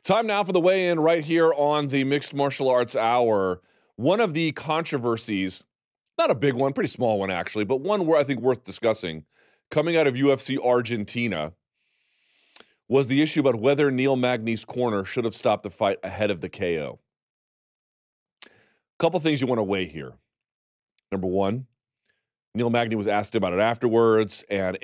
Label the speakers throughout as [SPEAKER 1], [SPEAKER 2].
[SPEAKER 1] Time now for the weigh-in right here on the Mixed Martial Arts Hour. One of the controversies, not a big one, pretty small one actually, but one where I think worth discussing, coming out of UFC Argentina, was the issue about whether Neil Magny's corner should have stopped the fight ahead of the KO. Couple things you want to weigh here. Number one, Neil Magny was asked about it afterwards, and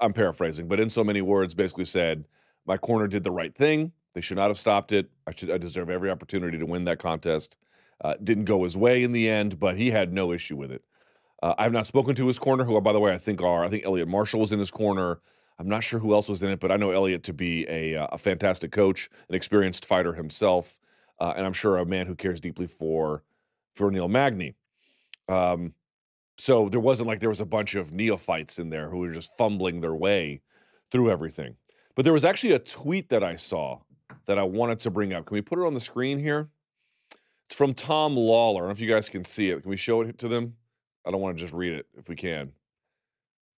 [SPEAKER 1] I'm paraphrasing, but in so many words, basically said, my corner did the right thing. They should not have stopped it. I deserve every opportunity to win that contest. Didn't go his way in the end, but he had no issue with it. I have not spoken to his corner, who, by the way, I think Elliot Marshall was in his corner. I'm not sure who else was in it, but I know Elliot to be a fantastic coach, an experienced fighter himself, and I'm sure a man who cares deeply for Neil Magny. So there wasn't like there was a bunch of neophytes in there who were just fumbling their way through everything. But there was actually a tweet that I saw that I wanted to bring up. Can we put it on the screen here? It's from Tom Lawler. I don't know if you guys can see it. Can we show it to them? I don't want to just read it if we can.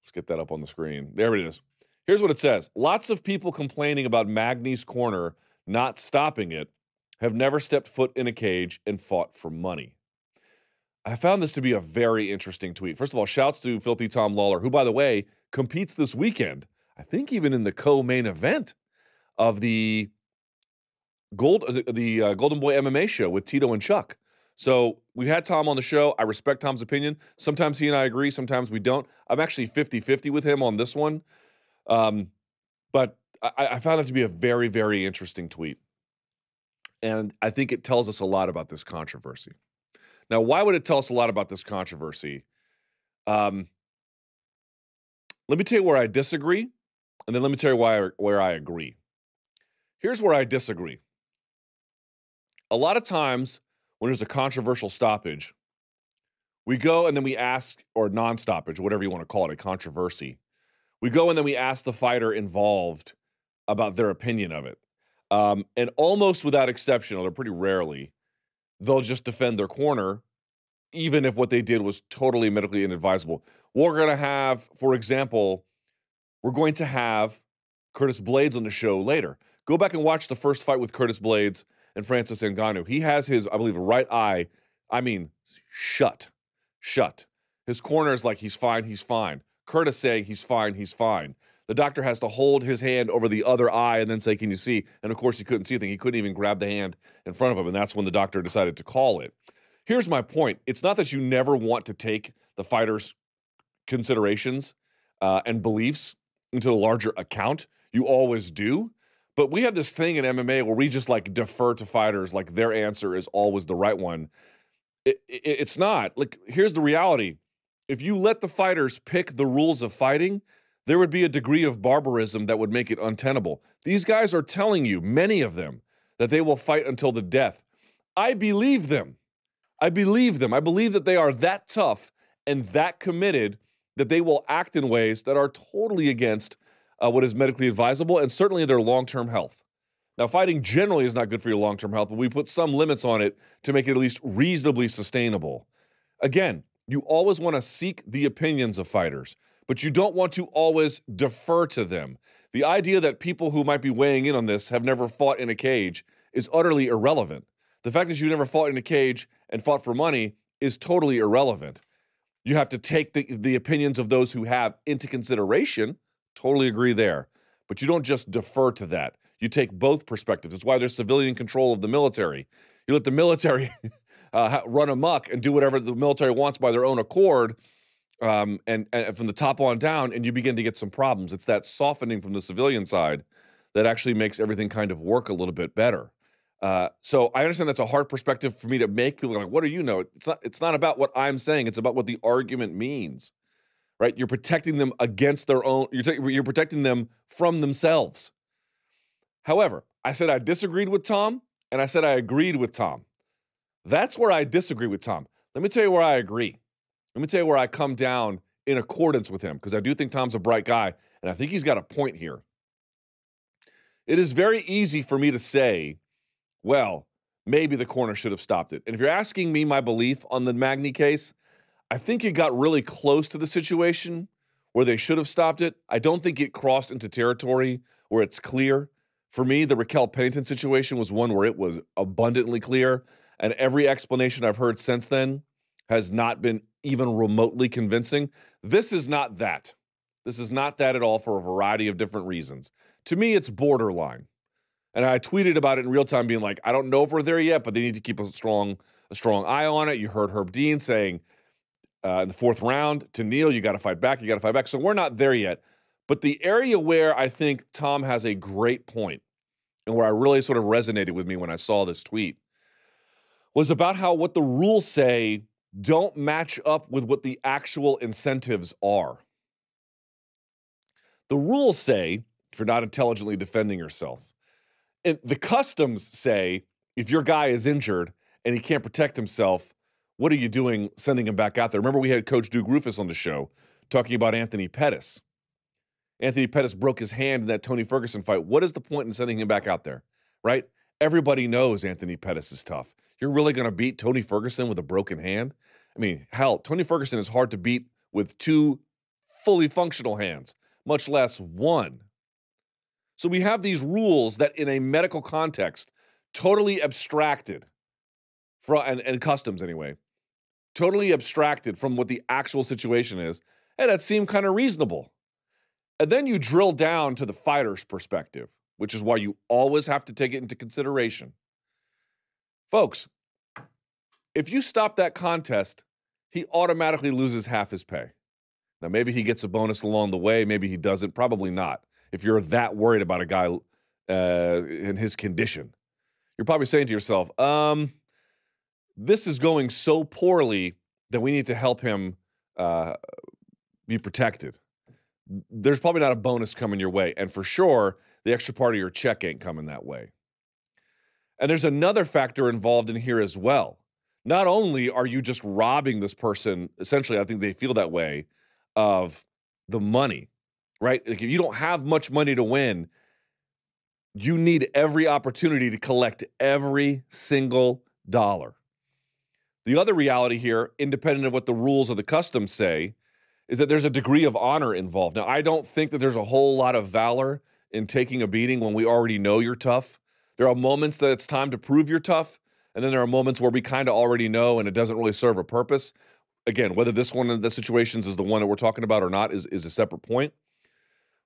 [SPEAKER 1] Let's get that up on the screen. There it is. Here's what it says. Lots of people complaining about Magny's corner not stopping it have never stepped foot in a cage and fought for money. I found this to be a very interesting tweet. First of all, shouts to Filthy Tom Lawler, who, by the way, competes this weekend. I think even in the co-main event of the Golden Boy MMA show with Tito and Chuck. So we've had Tom on the show. I respect Tom's opinion. Sometimes he and I agree. Sometimes we don't. I'm actually 50-50 with him on this one. But I found it to be a very, very interesting tweet. And I think it tells us a lot about this controversy. Now, why would it tell us a lot about this controversy? Let me tell you where I disagree, and then let me tell you where I agree. Here's where I disagree. A lot of times when there's a controversial stoppage, we go and then we ask, or non-stoppage, whatever you want to call it, a controversy. We go and then we ask the fighter involved about their opinion of it. And almost without exception, or pretty rarely, they'll just defend their corner, even if what they did was totally medically inadvisable. We're going to have, for example, we're going to have Curtis Blades on the show later. Go back and watch the first fight with Curtis Blades and Francis Ngannou. He has his, I believe, right eye, shut. His corner is like, he's fine, he's fine. Curtis saying, he's fine, he's fine. The doctor has to hold his hand over the other eye and then say, can you see? And of course, he couldn't see anything. He couldn't even grab the hand in front of him, and that's when the doctor decided to call it. Here's my point. It's not that you never want to take the fighter's considerations and beliefs into a larger account. You always do. But we have this thing in MMA where we just like defer to fighters like their answer is always the right one. It's not. Like, here's the reality. If you let the fighters pick the rules of fighting, there would be a degree of barbarism that would make it untenable. These guys are telling you, many of them, that they will fight until the death. I believe them. I believe them. I believe that they are that tough and that committed that they will act in ways that are totally against what is medically advisable and certainly their long-term health. Now, fighting generally is not good for your long-term health, but we put some limits on it to make it at least reasonably sustainable. Again, you always want to seek the opinions of fighters, but you don't want to always defer to them. The idea that people who might be weighing in on this have never fought in a cage is utterly irrelevant. The fact that you never fought in a cage and fought for money is totally irrelevant. You have to take the opinions of those who have into consideration. Totally agree there. But you don't just defer to that. You take both perspectives. It's why there's civilian control of the military. You let the military run amok and do whatever the military wants by their own accord, and from the top on down, and you begin to get some problems. It's that softening from the civilian side that actually makes everything kind of work a little bit better. So I understand that's a hard perspective for me to make. People are like, what do you know? It's not about what I'm saying. It's about what the argument means, right? You're protecting them against their own, you're protecting them from themselves. However, I said I disagreed with Tom, and I said I agreed with Tom. That's where I disagree with Tom. Let me tell you where I agree. Let me tell you where I come down in accordance with him, because I do think Tom's a bright guy, and I think he's got a point here. It is very easy for me to say, well, maybe the corner should have stopped it. And if you're asking me my belief on the Magny case, I think it got really close to the situation where they should have stopped it. I don't think it crossed into territory where it's clear. For me, the Raquel Pennington situation was one where it was abundantly clear, and every explanation I've heard since then has not been even remotely convincing. This is not that. This is not that at all for a variety of different reasons. To me, it's borderline. And I tweeted about it in real time being like, I don't know if we're there yet, but they need to keep a strong eye on it. You heard Herb Dean saying in the fourth round to Neil, you got to fight back, you got to fight back. So we're not there yet. But the area where I think Tom has a great point and where I really sort of resonated with me when I saw this tweet was about how what the rules say don't match up with what the actual incentives are. The rules say, if you're not intelligently defending yourself, and the customs say, if your guy is injured and he can't protect himself, what are you doing sending him back out there? Remember we had Coach Duke Rufus on the show talking about Anthony Pettis. Anthony Pettis broke his hand in that Tony Ferguson fight. What is the point in sending him back out there, right? Everybody knows Anthony Pettis is tough. You're really going to beat Tony Ferguson with a broken hand? I mean, hell, Tony Ferguson is hard to beat with two fully functional hands, much less one. So we have these rules that in a medical context, totally abstracted from, and customs anyway, totally abstracted from what the actual situation is, and that seemed kind of reasonable. And then you drill down to the fighter's perspective, which is why you always have to take it into consideration. Folks, if you stop that contest, he automatically loses half his pay. Now, maybe he gets a bonus along the way. Maybe he doesn't. Probably not. If you're that worried about a guy in his condition, you're probably saying to yourself, this is going so poorly that we need to help him be protected. There's probably not a bonus coming your way. And for sure, the extra part of your check ain't coming that way. And there's another factor involved in here as well. Not only are you just robbing this person, essentially, I think they feel that way, of the money, right? Like if you don't have much money to win, you need every opportunity to collect every single dollar. The other reality here, independent of what the rules of the customs say, is that there's a degree of honor involved. Now, I don't think that there's a whole lot of valor in taking a beating when we already know you're tough. There are moments that it's time to prove you're tough, and then there are moments where we kind of already know and it doesn't really serve a purpose. Again, whether this one of the situations is the one that we're talking about or not is a separate point.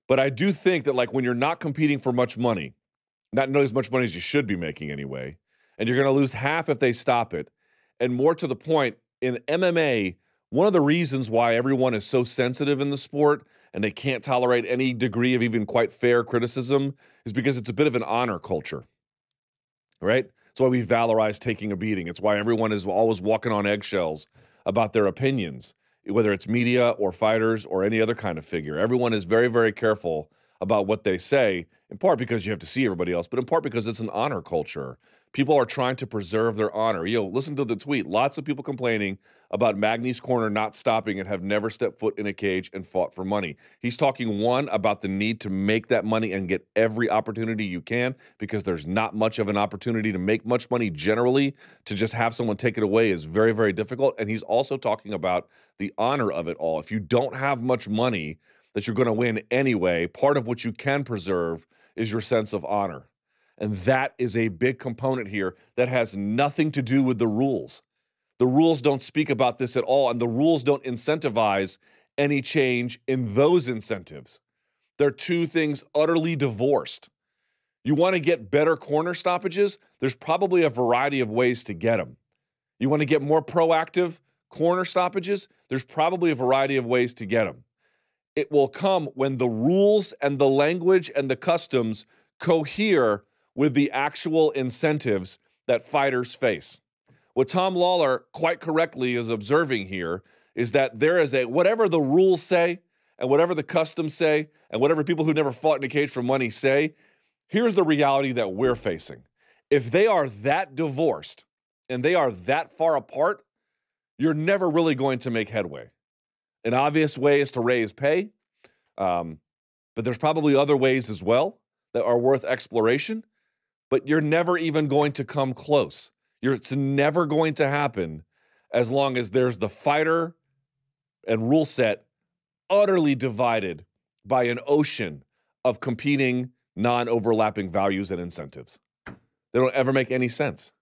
[SPEAKER 1] But I do think that like when you're not competing for much money, not nearly as much money as you should be making anyway, and you're going to lose half if they stop it, and more to the point, in MMA, one of the reasons why everyone is so sensitive in the sport and they can't tolerate any degree of even quite fair criticism is because it's a bit of an honor culture, right? It's why we valorize taking a beating. It's why everyone is always walking on eggshells about their opinions, whether it's media or fighters or any other kind of figure. Everyone is very, very careful about what they say, in part because you have to see everybody else, but in part because it's an honor culture. People are trying to preserve their honor. Listen to the tweet. Lots of people complaining about Magny's corner not stopping and have never stepped foot in a cage and fought for money. He's talking, one, about the need to make that money and get every opportunity you can because there's not much of an opportunity to make much money generally. To just have someone take it away is very, very difficult. And he's also talking about the honor of it all. If you don't have much money that you're going to win anyway, part of what you can preserve is your sense of honor. And that is a big component here that has nothing to do with the rules. The rules don't speak about this at all, and the rules don't incentivize any change in those incentives. They're two things utterly divorced. You want to get better corner stoppages? There's probably a variety of ways to get them. You want to get more proactive corner stoppages? There's probably a variety of ways to get them. It will come when the rules and the language and the customs cohere with the actual incentives that fighters face. What Tom Lawler quite correctly is observing here is that there is whatever the rules say and whatever the customs say and whatever people who never fought in a cage for money say, here's the reality that we're facing. If they are that divorced and they are that far apart, you're never really going to make headway. An obvious way is to raise pay, but there's probably other ways as well that are worth exploration. But you're never even going to come close. It's never going to happen as long as there's the fighter and rule set utterly divided by an ocean of competing, non-overlapping values and incentives. They don't ever make any sense.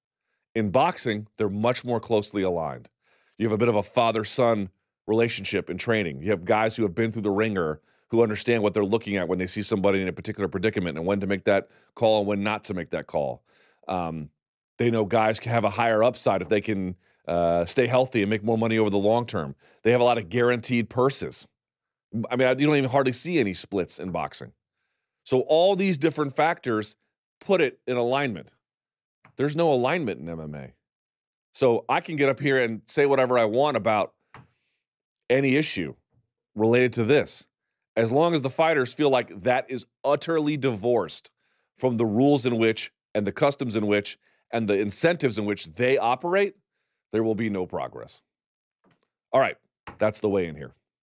[SPEAKER 1] In boxing, they're much more closely aligned. You have a bit of a father-son relationship in training. You have guys who have been through the ringer who understand what they're looking at when they see somebody in a particular predicament and when to make that call and when not to make that call. They know guys can have a higher upside if they can stay healthy and make more money over the long term. They have a lot of guaranteed purses. I mean, you don't even hardly see any splits in boxing. So all these different factors put it in alignment. There's no alignment in MMA. So I can get up here and say whatever I want about any issue related to this, as long as the fighters feel like that is utterly divorced from the rules in which and the customs in which and the incentives in which they operate, there will be no progress. All right, that's the way in here.